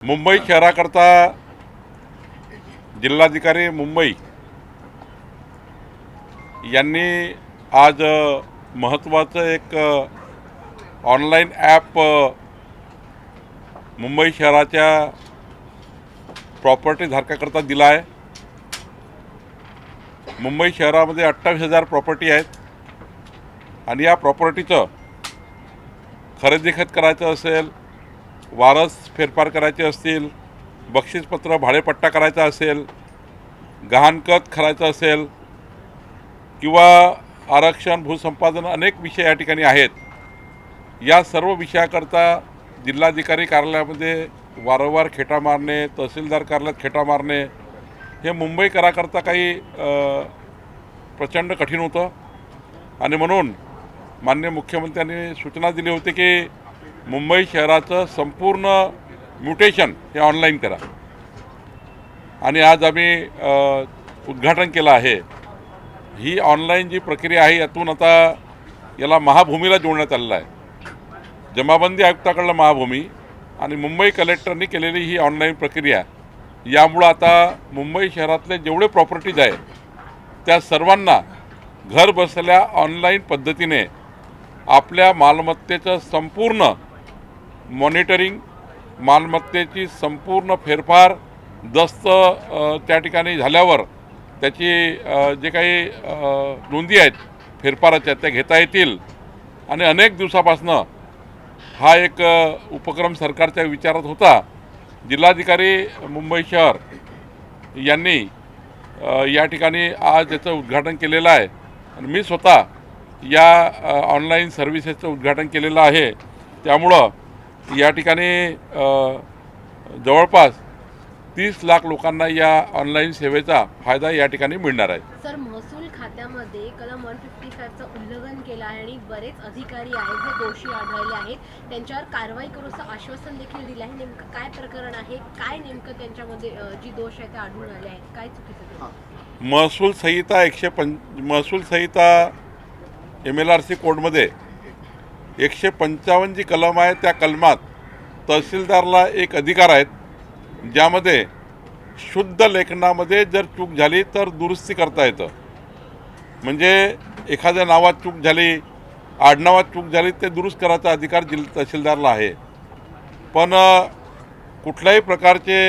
मुंबई शहराकरता जिल्हाधिकारी मुंबई यांनी आज महत्त्वाचं एक ऑनलाईन ॲप मुंबई शहराच्या प्रॉपर्टी धारकाकरता दिला आहे। मुंबई शहरामध्ये 28,000 प्रॉपर्टी आहेत आणि या प्रॉपर्टीचं खरेदी खत करायचं असेल, वारस फेरफार करायचे असतील, बक्षीसपत्र भाडेपट्टा करायचा असेल, गहाणखत करायचं असेल किंवा आरक्षण भूसंपादन अनेक विषय या ठिकाणी आहेत। या सर्व विषयाकरता जिल्हाधिकारी कार्यालयामध्ये वारंवार खेटा मारणे, तहसीलदार कार्यालयात खेटा मारणे हे मुंबईकराकरता काही प्रचंड कठीण होतं आणि म्हणून माननीय मुख्यमंत्र्यांनी सूचना दिली होती की मुंबई शहराचं संपूर्ण म्युटेशन हे ऑनलाईन करा आणि आज आम्ही उद्घाटन केलं आहे। ही ऑनलाईन जी प्रक्रिया आहे यातून आता याला महाभूमीला जोडण्यात आलेलं आहे। जमाबंदी आयुक्ताकडलं महाभूमी आणि मुंबई कलेक्टरनी केलेली ही ऑनलाईन प्रक्रिया यामुळं आता मुंबई शहरातले जेवढे प्रॉपर्टीज आहे त्या सर्वांना घर बसल्या ऑनलाईन पद्धतीने आपल्या मालमत्तेचं संपूर्ण मॉनिटरिंग, मालमत्तेची संपूर्ण फेरफार दस्त त्या ठिकाणी झाल्यावर त्याची जे काही नोंदी आहेत फेरफाराच्या त्या घेता येतील आणि अनेक दिवसापासनं हा एक उपक्रम सरकारच्या विचारात होता। जिल्हाधिकारी मुंबई शहर यांनी या ठिकाणी आज याचं उद्घाटन केलेलं आहे आणि मी स्वतः या ऑनलाईन सर्व्हिसेसचं उद्घाटन केलेलं आहे। त्यामुळं या ठिकाणी जवळपास 30 लाख लोकांना या ऑनलाईन सेवेचा फायदा या ठिकाणी मिळणार आहे। सर, महसूल खात्यामध्ये कलम 155चं उल्लंघन केलं आहे आणि बरेच अधिकारी आहेत जे दोषी आढळले आहेत, त्यांच्यावर कारवाई करू असं आश्वासन देखील दिलं आहे। नेमकं काय प्रकरण आहे, काय नेमकं त्यांच्यामध्ये जी दोष आहे ते आढळून आले आहेत, काय चुकीचं? महसूल संहिता MLRC कोडमध्ये 155 जी कलम आहे त्या कलमात तहसीलदारला एक अधिकार आहेत ज्यामध्ये शुद्ध लेखनामध्ये जर चूक झाली तर दुरुस्ती करता येतं। म्हणजे एखाद्या नावात चूक झाली, आडनावात चूक झाली ते दुरुस्त करायचा अधिकार तहसीलदारला आहे। पण कुठल्याही प्रकारचे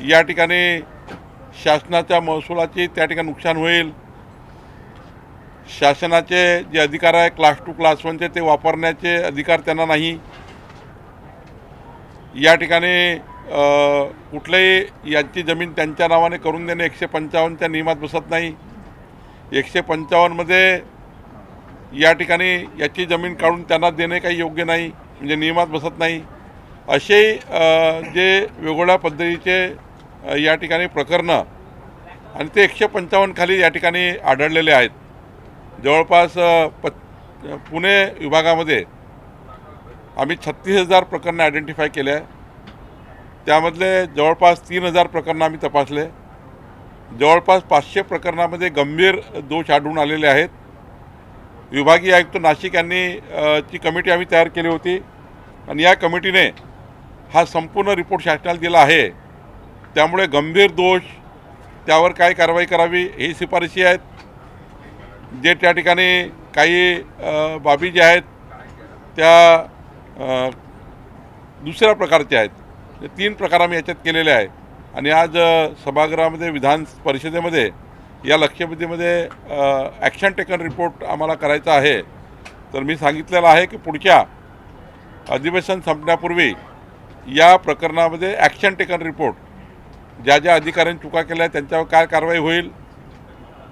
या ठिकाणी शासनाच्या महसुलाची त्या ठिकाणी नुकसान होईल, शासनाचे जे अधिकार आहे क्लास 2 क्लास 1चे ते वापरण्याचे अधिकार त्यांना नाही। या ठिकाणी कुठल्याही यांची जमीन त्यांच्या नावाने करून देणे 155च्या नियमात बसत नाही। 155मध्ये या ठिकाणी याची जमीन काढून त्यांना देणे काही योग्य नाही, म्हणजे नियमात बसत नाही। असे जे वेगवेगळ्या पद्धतीचे या ठिकाणी प्रकरणं आणि ते 155 खाली या ठिकाणी आढळलेले आहेत। जवळपास पुणे विभागामध्ये आम्ही 36,000 प्रकरणं आयडेंटिफाय केले आहे। त्यामधले जवळपास 3,000 प्रकरणं आम्ही तपासले। जवळपास 500 प्रकरणामध्ये गंभीर दोष आढळून आलेले आहेत। विभागीय आयुक्त नाशिक यांनी ची कमिटी आम्ही तयार केली होती आणि या कमिटीने हा संपूर्ण रिपोर्ट शासनाला दिला आहे। त्यामुळे गंभीर दोष त्यावर काय कारवाई करावी ही शिफारशी आहेत। जे त्या ठिकाणी काही बाबी ज्या आहेत त्या दुसऱ्या प्रकारच्या आहेत, 3 प्रकार आम्ही याच्यात केलेले आहे आणि आज सभागृहामध्ये विधान परिषदेमध्ये या लक्षवेधीमध्ये ॲक्शन टेकन रिपोर्ट आम्हाला करायचा आहे। तर मी सांगितलेलं आहे की पुढच्या अधिवेशन संपण्यापूर्वी या प्रकरणामध्ये ॲक्शन टेकन रिपोर्ट ज्या ज्या अधिकाऱ्यांनी चुका केल्या त्यांच्यावर काय कारवाई होईल,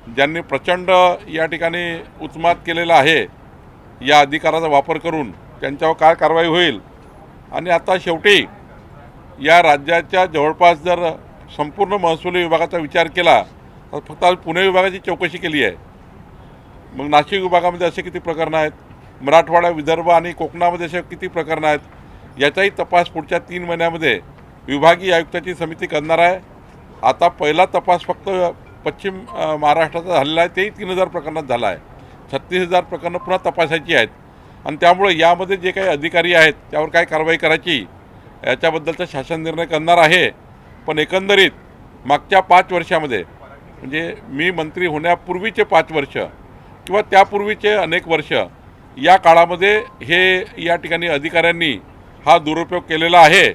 ज्यांनी प्रचंड या ठिकाणी उत्मात केलेला आहे या अधिकाराचा वापर करून त्यांच्यावर काय कारवाई होईल आणि आता शेवटी या राज्याच्या जवळपास जर संपूर्ण महसुली विभागाचा विचार केला तर फक्त पुणे विभागाची चौकशी केली आहे। मग नाशिक विभागामध्ये असे किती प्रकरणं आहेत, मराठवाडा, विदर्भ आणि कोकणामध्ये असे किती प्रकरणं आहेत, याचाही तपास पुढच्या 3 महिन्यामध्ये विभागीय आयुक्ताची समिती करणार आहे। आता पहिला तपास फक्त पश्चिम महाराष्ट्राचा झालेला आहे, तेही 3,000 प्रकरणात झाला आहे। 36,000 प्रकरणं पुन्हा तपासायची आहेत आणि त्यामुळे यामध्ये जे काही अधिकारी आहेत त्यावर काय कारवाई करायची याच्याबद्दलचा शासन निर्णय करणार आहे. पण एकंदरीत मागच्या 5 वर्षामध्ये म्हणजे मी मंत्री होण्यापूर्वीचे 5 वर्ष किंवा त्यापूर्वीचे अनेक वर्ष या काळामध्ये हे या ठिकाणी अधिकाऱ्यांनी हा दुरुपयोग केलेला आहे.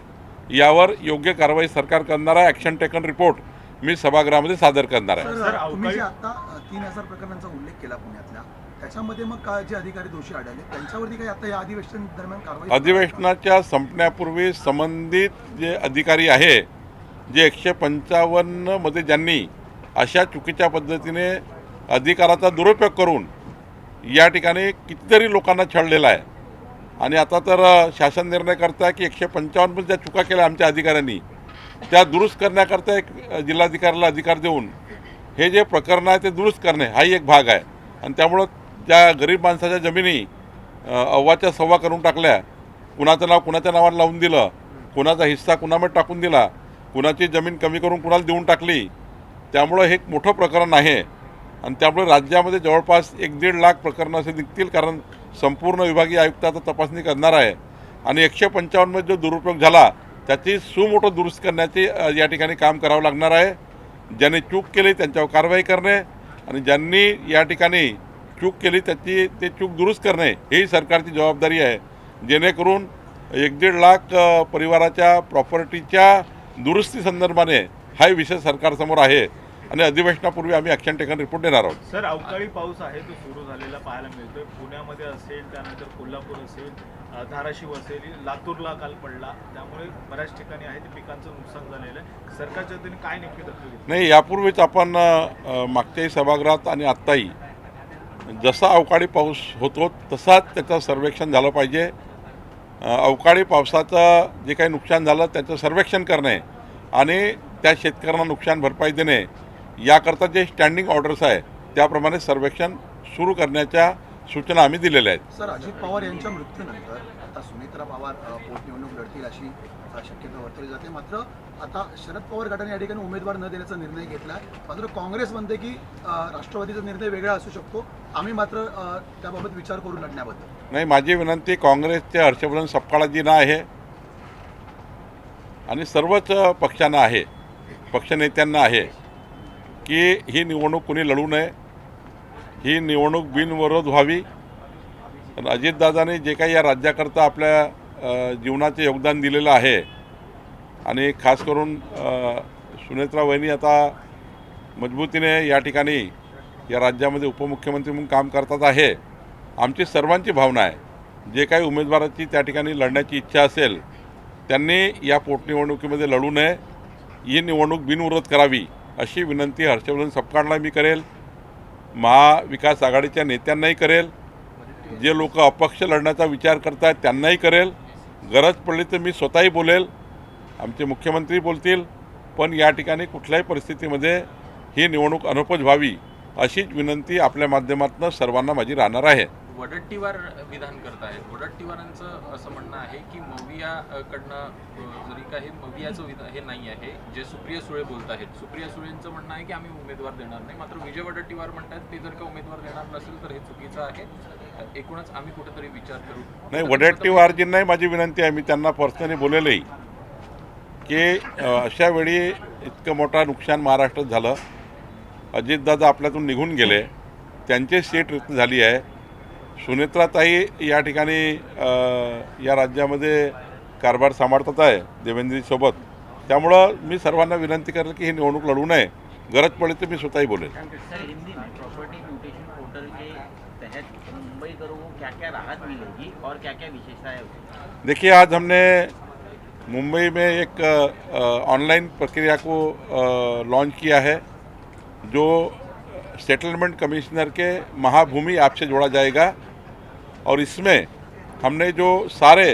यावर योग्य कारवाई सरकार करणार आहे. ॲक्शन टेकन रिपोर्ट मी सभागृहामध्ये सादर करणार आहे. सर, तुम्ही जे आता 3000 प्रकरणांचा उल्लेख केला पुण्यातल्या, त्याच्यामध्ये मग जे अधिकारी दोषी आढळले त्यांच्यावरती काही आता या अधिवेशन दरम्यान कारवाई अधिवेशनाच्या संपण्यापूर्वी संबंधित जे अधिकारी आहे जे 155 मध्ये ज्यांनी अशा चुकीच्या पद्धतीने अधिकाराचा दुरुपयोग करून या ठिकाणी कितीतरी लोकांना छळलेला आहे आणि आता तर शासन निर्णय करता की 155 मध्ये ज्या चुका केल्या आमच्या अधिकाऱ्यांनी त्या दुरुस्त करण्याकरता एक जिल्हाधिकाऱ्याला अधिकार देऊन हे जे प्रकरण आहे ते दुरुस्त करणे हाही एक भाग आहे. आणि त्यामुळं त्या गरीब माणसाच्या जमिनी अव्वाच्या सव्वा करून टाकल्या. कुणाचं नाव कुणाच्या नावाला लावून दिलं, कुणाचा हिस्सा कुणामध्ये टाकून दिला, कुणाची जमीन कमी करून कुणाला देऊन टाकली. त्यामुळं हे एक मोठं प्रकरण आहे आणि त्यामुळे राज्यामध्ये जवळपास 1-1.5 लाख प्रकरणं असे निघतील. कारण संपूर्ण विभागीय आयुक्त आता तपासणी करणार आहे आणि 155 मध्ये जो दुरुपयोग झाला त्याची सुमोठो दुरुस्त करण्याचे या ठिकाणी काम करावं लागणार आहे. ज्यांनी चूक केली त्यांच्यावर कारवाई करणे आणि ज्यांनी या ठिकाणी चूक केली त्याची ते चूक दुरुस्त करणे ही सरकारची जबाबदारी आहे. जेणेकरून 1-1.5 लाख परिवाराच्या प्रॉपर्टीच्या दुरुस्ती संदर्भाने हा विषय सरकारसमोर आहे आणि अधिवेशनापूर्वी आम्ही ॲक्शन टेकन रिपोर्ट देणार आहोत. सर, अवकाळी पाऊस आहे तो सुरू झालेला पाहायला मिळतोय. पुण्यामध्ये असेल, त्यानंतर कोल्हापूर असेल, धाराशिव असेल, लातूरला काल पडला. त्यामुळे बऱ्याच ठिकाणी आहे ते पिकांचं नुकसान झालेलं आहे. सरकारच्या वतीने काय नेमकी दखल घेतली? नाही, यापूर्वीच आपण मागच्याही सभागृहात आणि आत्ताही जसा अवकाळी पाऊस होतो तसाच त्याचं सर्वेक्षण झालं पाहिजे. अवकाळी पावसाचं जे काही नुकसान झालं त्याचं सर्वेक्षण करणे आणि त्या शेतकऱ्यांना नुकसान भरपाई देणे याकरता जे स्टँडिंग ऑर्डर्स आहे त्याप्रमाणे सर्वेक्षण सुरू करण्याच्या सूचना आम्ही दिलेल्या आहेत. सर, अजित पवार यांच्या मृत्यूनंतर आता सुनेत्रा पवार पोटनिवडणूक लढतील अशी शक्यता वर्तवली जाते. मात्र आता शरद पवार गटाने या ठिकाणी उमेदवार न देण्याचा निर्णय घेतला आहे. मात्र काँग्रेस म्हणते की राष्ट्रवादीचा निर्णय वेगळा असू शकतो, आम्ही मात्र त्याबाबत विचार करू लढण्याबद्दल. नाही, माझी विनंती काँग्रेसचे हर्षवर्धन सपकाळाजींना आहे आणि सर्वच पक्षांना आहे, पक्षनेत्यांना आहे की ही निवडणूक कोणी लढू नये. ही निवडणूक बिनविरोध व्हावी. आणि अजितदादांनी जे काही या राज्याकरता आपल्या जीवनाचे योगदान दिलेलं आहे आणि खास करून सुनेत्रा वहिनी आता मजबूतीने या ठिकाणी या राज्यामध्ये उपमुख्यमंत्री म्हणून काम करतात आहे. आमची सर्वांची भावना आहे जे काही उमेदवाराची त्या ठिकाणी लढण्याची इच्छा असेल त्यांनी या पोटनिवडणुकीमध्ये लढू नये. ही निवडणूक बिनविरोध करावी अशी विनंती हर्षवर्धन सपकाळला मी करेल, महाविकास आघाडीच्या नेत्यांनाही करेल, जे लोक अपक्ष लढण्याचा विचार करत आहेत त्यांनाही करेल. गरज पडली तर मी स्वतःही बोलेल, आमचे मुख्यमंत्री बोलतील. पण या ठिकाणी कुठल्याही परिस्थितीमध्ये ही निवडणूक अनौपच व्हावी अशीच विनंती आपल्या माध्यमातून सर्वांना माझी राहणार आहे. वडट्टीवार विधान करतायत. वडट्टीवारांचं असं म्हणणं आहे की मवियाकडनं जरी काही मवियाचं विधान हे नाही आहे जे सुप्रिया सुळे बोलत आहेत. सुप्रिया सुळेंचं म्हणणं आहे की आम्ही उमेदवार देणार नाही. मात्र विजय वडट्टीवार म्हणतात ते जर का उमेदवार देणार नसेल तर हे चुकीचं आहे. एकूणच आम्ही कुठेतरी विचार करू. नाही, वडट्टीवारजींनाही माझी विनंती आहे, मी त्यांना पर्सनली बोलेलही की अशा वेळी इतकं मोठं नुकसान महाराष्ट्रात झालं, अजितदादा आपल्यातून निघून गेले, त्यांची सीट रिक्त झाली आहे. सुनेत्राताई या ठिकाणी या राज्यामध्ये कारभार सांभाळतात आहे देवेंद्रजीसोबत. त्यामुळं मी सर्वांना विनंती करेल की ही निवडणूक लढवू नये. गरज पडली तर मी स्वतःही बोलेल. सर, हिंदी में प्रॉपर्टी म्यूटेशन पोर्टल के तहत मुंबईकरों को क्या क्या राहत मिलेगी और क्या क्या विशेषताएं होगी? देखिए, आज हमने मुंबई में एक ऑनलाइन प्रक्रिया को लॉन्च किया है जो सेटलमेंट कमिश्नर के महाभूमि ऐप से जोड़ा जाएगा और इसमें हमने जो सारे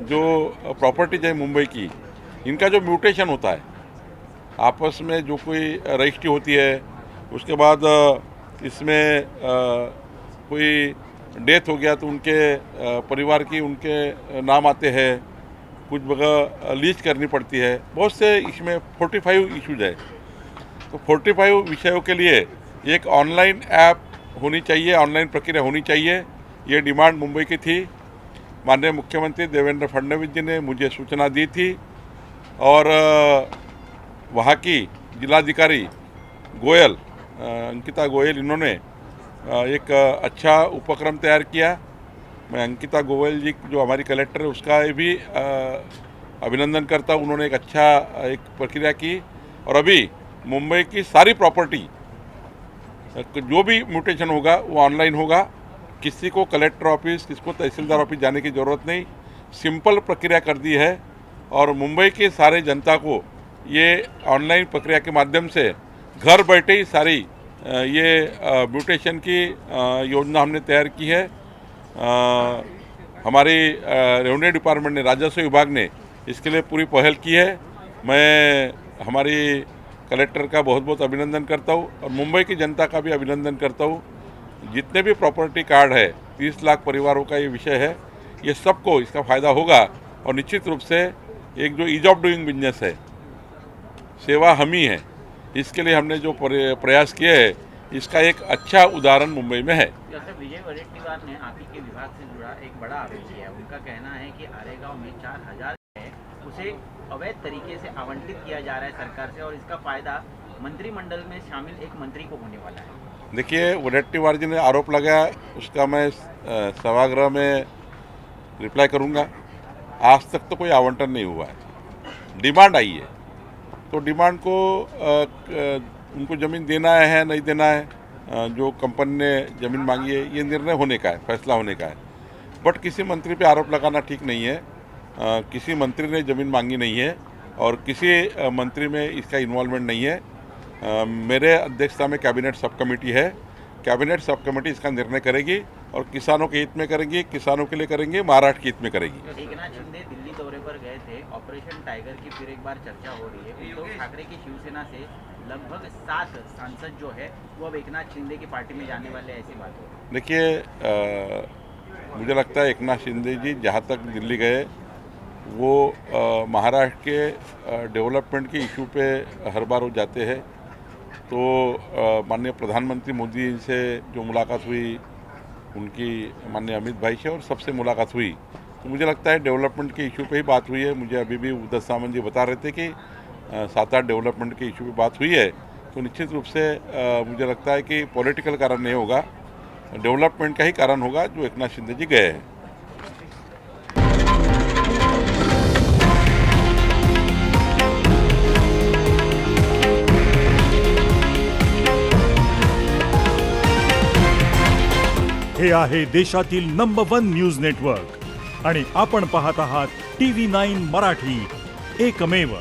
जो प्रॉपर्टीज है मुंबई की इनका जो म्यूटेशन होता है आपस में जो कोई रजिस्ट्री होती है उसके बाद इसमें कोई डेथ हो गया तो उनके परिवार की उनके नाम आते हैं, कुछ जगह लीज करनी पड़ती है, बहुत से इसमें 45 इश्यूज है. तो 45 विषयों के लिए एक ऑनलाइन ऐप होनी चाहिए, ऑनलाइन प्रक्रिया होनी चाहिए. ये डिमांड मुंबई की थी. माननीय मुख्यमंत्री देवेंद्र फडणवीस जी ने मुझे सूचना दी थी और वहाँ की जिलाधिकारी गोयल, अंकिता गोयल, इन्होंने एक अच्छा उपक्रम तैयार किया। मैं अंकिता गोयल जी जो हमारी कलेक्टर है उसका भी अभिनंदन करता हूँ। उन्होंने एक अच्छा एक प्रक्रिया की और अभी मुंबई की सारी प्रॉपर्टी जो भी म्यूटेशन होगा वो ऑनलाइन होगा। किसी को कलेक्टर ऑफिस, किसी को तहसीलदार ऑफिस जाने की ज़रूरत नहीं, सिंपल प्रक्रिया कर दी है और मुंबई के सारे जनता को ये ऑनलाइन प्रक्रिया के माध्यम से घर बैठे ही सारी ये म्यूटेशन की योजना हमने तैयार की है। हमारी रेवेन्यू डिपार्टमेंट ने, राजस्व विभाग ने इसके लिए पूरी पहल की है। मैं हमारी कलेक्टर का बहुत बहुत अभिनंदन करता हूँ और मुंबई की जनता का भी अभिनंदन करता हूँ। जितने भी प्रॉपर्टी कार्ड है, 30 लाख परिवारों का ये विषय है, ये सबको इसका फ़ायदा होगा और निश्चित रूप से एक जो ईज ऑफ डूइंग बिजनेस है, सेवा हम ही है, इसके लिए हमने जो प्रयास किए हैं इसका एक अच्छा उदाहरण मुंबई में है। जैसे विजय वडेट्टीवार ने आप ही के विभाग से जुड़ा एक बड़ा आरोप किया है। उनका कहना है कि आरेगांव में 4000 है उसे अवैध तरीके से आवंटित किया जा रहा है सरकार से और इसका फायदा मंत्रिमंडल में शामिल एक मंत्री को होने वाला है। देखिए, वडेट्टीवार जी ने आरोप लगाया, उसका मैं सभागृह में रिप्लाई करूंगा। आज तक तो कोई आवंटन नहीं हुआ है। डिमांड आई है तो डिमांड को उनको ज़मीन देना है नहीं देना है, जो कंपनी ने ज़मीन मांगी है ये निर्णय होने का है, फैसला होने का है। बट किसी मंत्री पे आरोप लगाना ठीक नहीं है। किसी मंत्री ने ज़मीन मांगी नहीं है और किसी मंत्री में इसका इन्वॉल्वमेंट नहीं है। मेरे अध्यक्षता में कैबिनेट सब कमेटी है। कैबिनेट सब कमेटी इसका निर्णय करेगी और किसानों के हित में करेंगी, किसानों के लिए करेंगे, महाराष्ट्र के हित में करेगी। एकनाथ शिंदे दिल्ली दौरे पर गए थे, ऑपरेशन टाइगर की फिर एक बार चर्चा हो रही है। उद्धव ठाकरे की शिवसेना से लगभग 7 सांसद जो है वो अब एकनाथ शिंदे की पार्टी में जाने वाले, ऐसी बात हो रही है। देखिए, मुझे लगता है एकनाथ शिंदे जी जहाँ तक दिल्ली गए वो महाराष्ट्र के डेवलपमेंट के इशू पे हर बार वो जाते हैं। तो माननीय प्रधानमंत्री मोदी से जो मुलाकात हुई, उनकी माननीय अमित भाई से और सबसे मुलाकात हुई, तो मुझे लगता है डेवलपमेंट के इशू पे ही बात हुई है। मुझे अभी भी उदय सामंत जी बता रहे थे कि 7-8 डेवलपमेंट के इशू पे बात हुई है। तो निश्चित रूप से मुझे लगता है कि पॉलिटिकल कारण नहीं होगा, डेवलपमेंट का ही कारण होगा जो एकनाथ शिंदे जी गए हैं। हे आहे देशातील नंबर 1 न्यूज नेटवर्क आणि आपण पाहत आहात TV9 मराठी, एकमेव।